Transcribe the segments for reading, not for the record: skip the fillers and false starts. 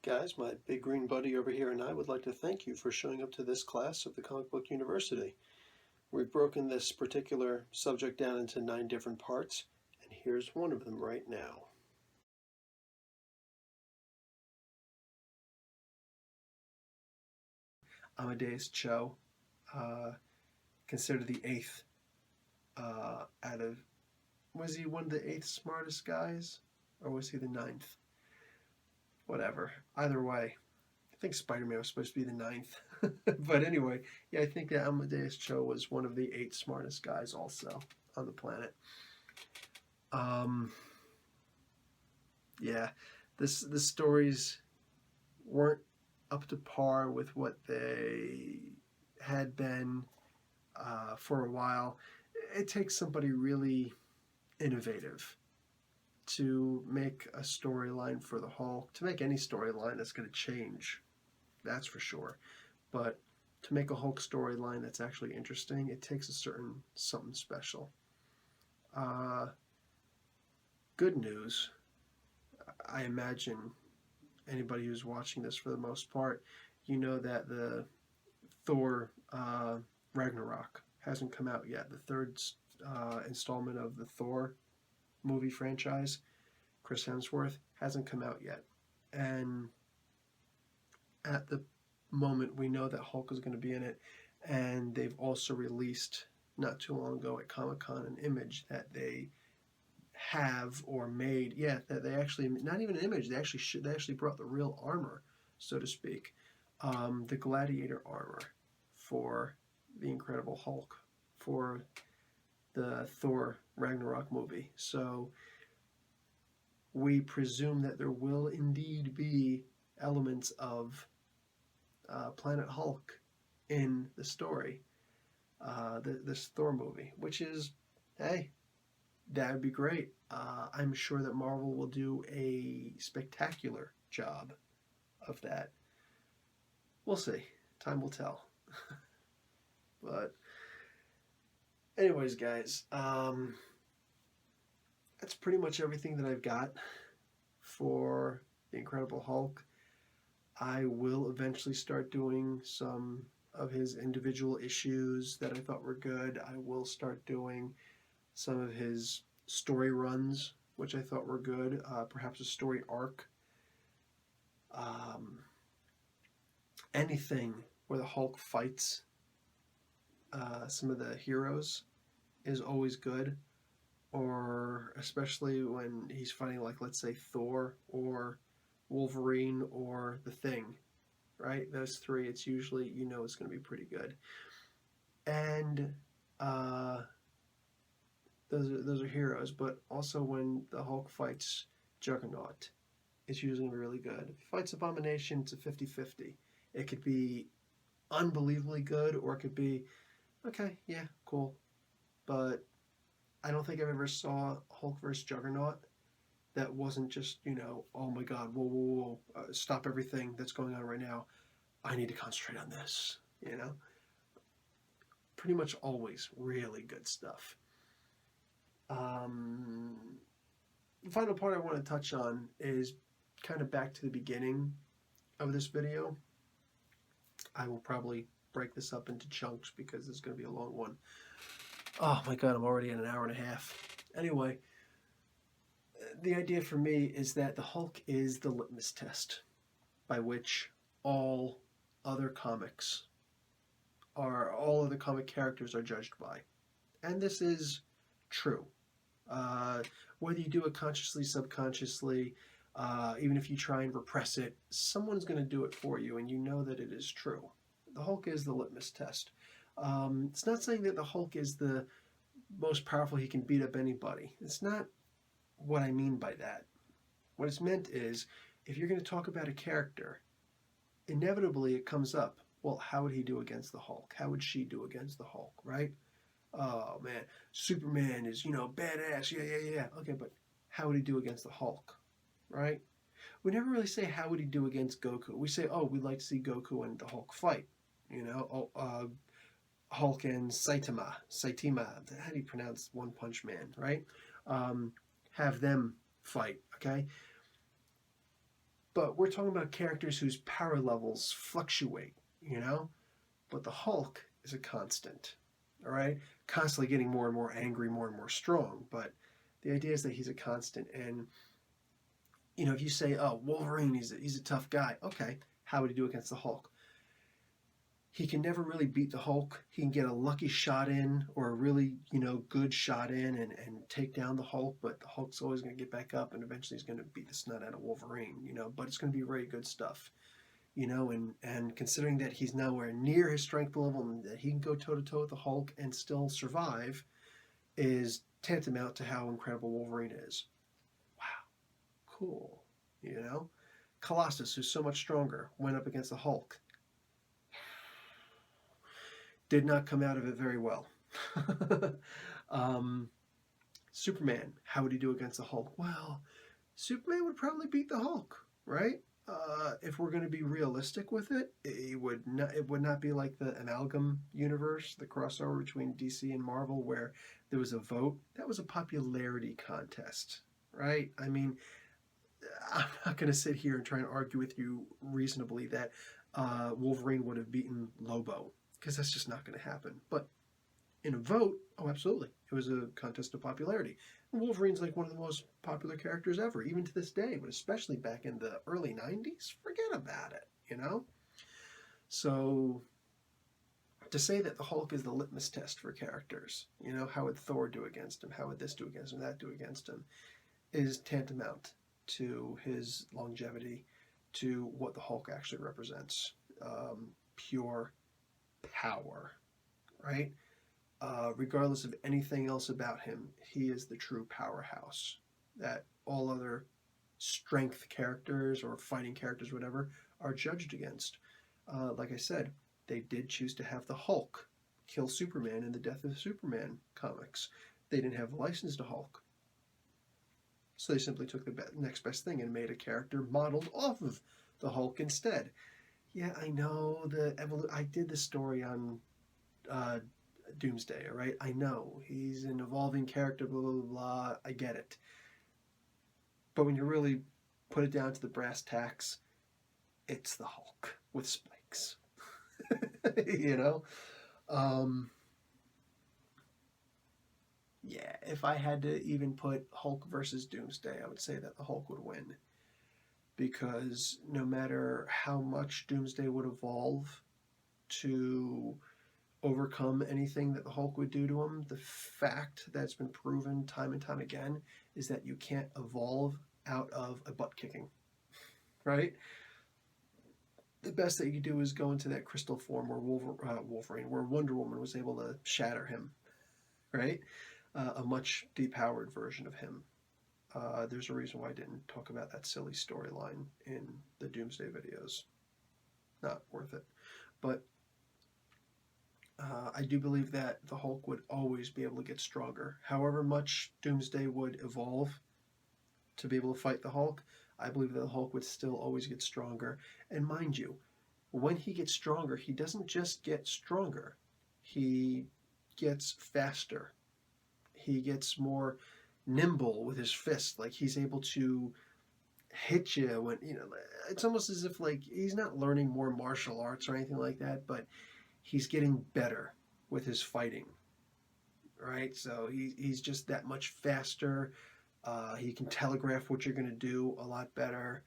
Guys, my big green buddy over here and I would like to thank you for showing up to this class of the Comic Book University. We've broken this particular subject down into 9 different parts, and here's one of them right now. Amadeus Cho, considered the 8th out of... Was he one of the 8th smartest guys? Or was he the 9th? Whatever. Either way, I think Spider-Man was supposed to be the 9th. But anyway, yeah, I think that Amadeus Cho was one of the 8 smartest guys also on the planet. Yeah, the stories weren't up to par with what they had been for a while. It takes somebody really innovative to make a storyline for the Hulk, to make any storyline that's going to change, that's for sure. But to make a Hulk storyline that's actually interesting, it takes a certain something special. Good news, I imagine anybody who's watching this for the most part, you know that the Thor Ragnarok hasn't come out yet. The third installment of the Thor movie franchise, Chris Hemsworth, hasn't come out yet. And at the moment, we know that Hulk is going to be in it, and they've also released, not too long ago at Comic-Con, an image that they have or made. Yeah, that they actually, not even an image, they actually brought the real armor, so to speak, the gladiator armor for the Incredible Hulk, for the Thor Ragnarok movie. So we presume that there will indeed be elements of Planet Hulk in the story, this Thor movie, which is, hey, that would be great. I'm sure that Marvel will do a spectacular job of that. We'll see. Time will tell. But anyways, guys, that's pretty much everything that I've got for the Incredible Hulk. I will eventually start doing some of his individual issues that I thought were good. I will start doing some of his story runs, which I thought were good. Perhaps a story arc. Anything where the Hulk fights some of the heroes is always good. Or especially when he's fighting, like, let's say Thor or Wolverine or the Thing, right? Those three, it's usually, you know, it's going to be pretty good. And those are heroes, but also when the Hulk fights Juggernaut, it's usually really good. If he fights Abomination, it's a 50-50. It could be unbelievably good, or it could be, okay, yeah, cool. But I don't think I've ever saw Hulk vs. Juggernaut that wasn't just, you know, oh my god, whoa, stop everything that's going on right now. I need to concentrate on this, you know? Pretty much always really good stuff. The final part I want to touch on is kind of back to the beginning of this video. I will probably break this up into chunks because it's going to be a long one. Oh my god, I'm already at an hour and a half. Anyway, the idea for me is that the Hulk is the litmus test by which all other comic characters are judged by. And this is true. Whether you do it consciously, subconsciously, even if you try and repress it, someone's going to do it for you, and you know that it is true. The Hulk is the litmus test. It's not saying that the Hulk is the most powerful, he can beat up anybody. It's not what I mean by that. What it's meant is, if you're going to talk about a character, inevitably it comes up, well, how would he do against the Hulk? How would she do against the Hulk, right? Oh, man, Superman is, you know, badass, yeah. Okay, but how would he do against the Hulk, right? We never really say, how would he do against Goku? We say, oh, we'd like to see Goku and the Hulk fight, you know? Hulk and Saitama, how do you pronounce One Punch Man, right? Have them fight, okay? But we're talking about characters whose power levels fluctuate, you know? But the Hulk is a constant, all right? Constantly getting more and more angry, more and more strong. But the idea is that he's a constant. And, if you say, oh, Wolverine, he's a tough guy. Okay, how would he do against the Hulk? He can never really beat the Hulk. He can get a lucky shot in or a really, good shot in and take down the Hulk, but the Hulk's always going to get back up and eventually he's going to beat the snot out of Wolverine, but it's going to be very good stuff, and considering that he's nowhere near his strength level and that he can go toe-to-toe with the Hulk and still survive is tantamount to how incredible Wolverine is. Wow, cool, Colossus, who's so much stronger, went up against the Hulk. Did not come out of it very well. Superman, how would he do against the Hulk? Well, Superman would probably beat the Hulk, right? If we're going to be realistic with it, it would not be like the amalgam universe, the crossover between DC and Marvel, where there was a vote. That was a popularity contest, right? I mean, I'm not going to sit here and try and argue with you reasonably that Wolverine would have beaten Lobo, because that's just not going to happen. But in a vote, oh, absolutely. It was a contest of popularity. And Wolverine's like one of the most popular characters ever, even to this day, but especially back in the early 90s, forget about it, So, to say that the Hulk is the litmus test for characters, how would Thor do against him? How would this do against him? That do against him? Is tantamount to his longevity, to what the Hulk actually represents. Pure power, right? Regardless of anything else about him, he is the true powerhouse that all other strength characters or fighting characters, whatever, are judged against. Like I said, they did choose to have the Hulk kill Superman in the Death of Superman comics. They didn't have a license to Hulk. So they simply took the next best thing and made a character modeled off of the Hulk instead. Yeah, I know I did the story on Doomsday, all right? I know he's an evolving character, blah, blah, blah, blah. I get it. But when you really put it down to the brass tacks, it's the Hulk with spikes. Yeah, if I had to even put Hulk versus Doomsday, I would say that the Hulk would win. Because no matter how much Doomsday would evolve to overcome anything that the Hulk would do to him, the fact that's been proven time and time again is that you can't evolve out of a butt kicking, right? The best that you could do is go into that crystal form where Wolverine, where Wonder Woman was able to shatter him, right? A much depowered version of him. There's a reason why I didn't talk about that silly storyline in the Doomsday videos. Not worth it. But I do believe that the Hulk would always be able to get stronger. However much Doomsday would evolve to be able to fight the Hulk, I believe that the Hulk would still always get stronger. And mind you, when he gets stronger, he doesn't just get stronger. He gets faster. He gets more nimble with his fist. Like, he's able to hit you when, it's almost as if, like, he's not learning more martial arts or anything like that, but he's getting better with his fighting, right? So he's just that much faster. He can telegraph what you're going to do a lot better.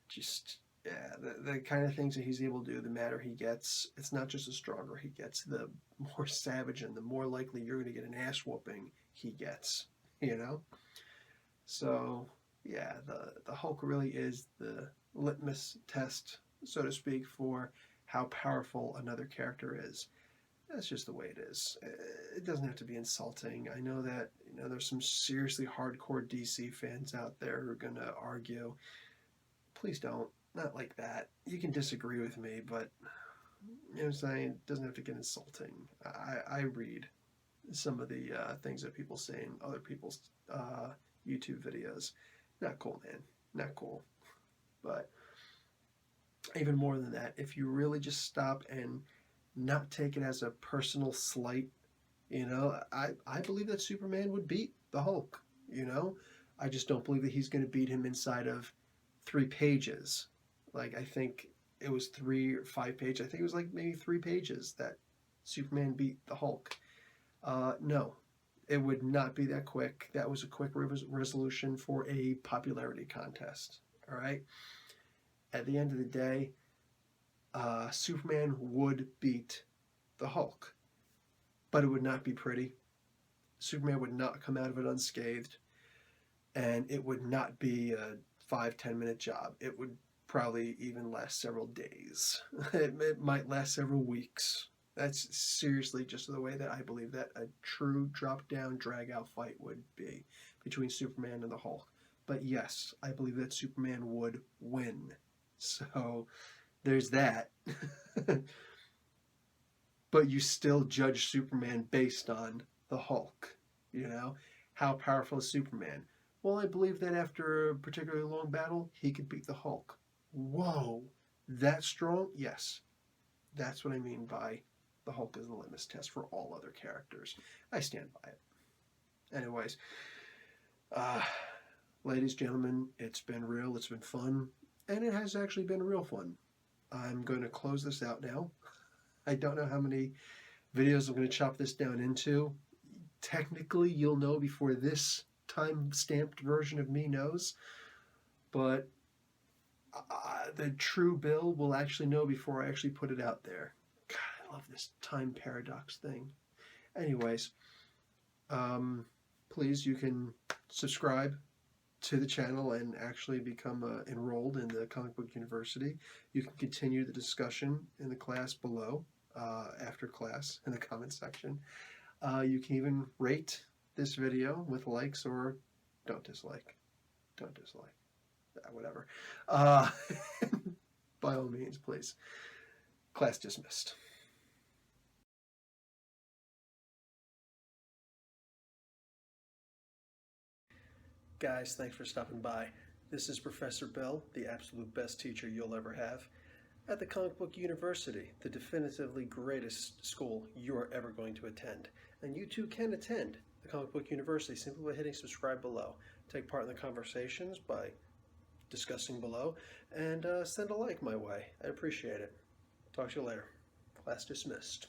Just, yeah, the kind of things that he's able to do, the madder he gets. It's not just the stronger he gets, the more savage and the more likely you're going to get an ass whooping he gets, So, yeah, the Hulk really is the litmus test, so to speak, for how powerful another character is. That's just the way it is. It doesn't have to be insulting. I know that there's some seriously hardcore DC fans out there who are going to argue. Please don't. Not like that. You can disagree with me, but you know what I'm saying? It doesn't have to get insulting. I read some of the things that people say in other people's YouTube videos. Not cool, man. Not cool. But even more than that, if you really just stop and not take it as a personal slight, I believe that Superman would beat the Hulk, I just don't believe that he's going to beat him inside of 3 pages. Like, I think it was 3 or 5 pages. I think it was like maybe 3 pages that Superman beat the Hulk. No, it would not be that quick. That was a quick resolution for a popularity contest. All right. At the end of the day, Superman would beat the Hulk, but it would not be pretty. Superman would not come out of it unscathed, and it would not be a 5-10 minute job. It would probably even last several days. It might last several weeks. That's seriously just the way that I believe that a true drop down, drag out fight would be between Superman and the Hulk. But yes, I believe that Superman would win. So there's that. But you still judge Superman based on the Hulk. You know, how powerful is Superman? Well, I believe that after a particularly long battle, he could beat the Hulk. Whoa, that strong? Yes, that's what I mean by the Hulk is the litmus test for all other characters. I stand by it. Anyways, ladies, gentlemen, it's been real, it's been fun, and it has actually been real fun. I'm going to close this out now. I don't know how many videos I'm going to chop this down into. Technically, you'll know before this time-stamped version of me knows, but the true Bill will actually know before I actually put it out there. God, I love this time paradox thing. Anyways, please, you can subscribe to the channel and actually become enrolled in the Comic Book University. You can continue the discussion in the class below, after class, in the comment section. You can even rate this video with likes or don't dislike. Don't dislike. Whatever. By all means, please. Class dismissed. Guys, thanks for stopping by. This is Professor Bill, the absolute best teacher you'll ever have, at the Comic Book University, the definitively greatest school you're ever going to attend. And you too can attend the Comic Book University simply by hitting subscribe below. Take part in the conversations by discussing below, and send a like my way. I appreciate it. Talk to you later. Class dismissed.